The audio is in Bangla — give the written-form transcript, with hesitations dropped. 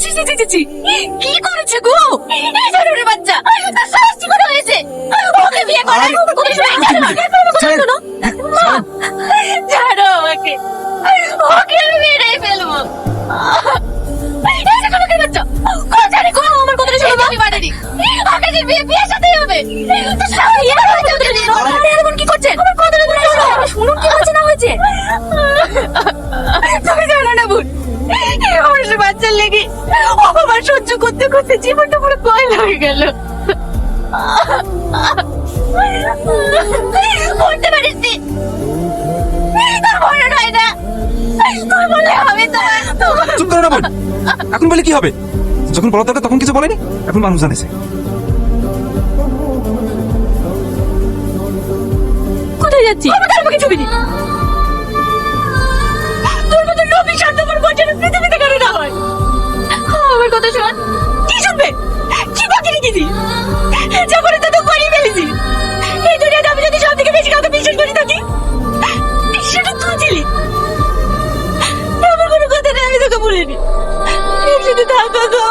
ছি ছি ছি ছি ছি, কি করেছে গো এই জরুরি বাচ্চা? তার সাহস কি করে হয়েছে? ওকে বিয়ে করার কোনো সময় জানো না? শোনো মা, ছাড়ো আমাকে, ওকে আমি মেরে ফেলবো। এই যে কোনো কি করছো? কোন জানি গো, আমার কথাটা শোনো মা। আমি বাড়ানি, ওকে যে বিয়ের সাথেই হবে। তো সাহস কি করে হয়েছে ওদের? আরে এমন কি করছেন? আমার কথাটা শোনো, শুনুন কি হয়েছে না হয়েছে। তুমি জানো না বোন, এই অবশ্য বাচ্চার লেগে অপমান সহ্য করতে করতে জীবনটা পুরো কয়লা হয়ে গেল। করতে পারিস নি, তোর মনে হয় না? তুই বললে হবে তোমার। চুপ করো না বোন, এখন বলে কি হবে? যখন বড় দরকার তখন কিছু বলেনি, এখন মানুষ জানেছে। কোথায় যাচ্ছি? আমাকে ছবি দি। তোর মতো লোভী স্বার্থপর বঞ্চনা পৃথিবীতে কারো না হয়। আমার কথা শোন। কি শুনবে? কি বাকি রেখেছি? যা করে তা তো করেই ফেলেছি। এই দুনিয়াতে আমি যদি সব থেকে বেশি কাউকে বিশ্বাস করে থাকি, সেটা তুই ছিলি। আমার কোনো কথা নেই, আমি তোকে বলিনি। যদি থাকো গো,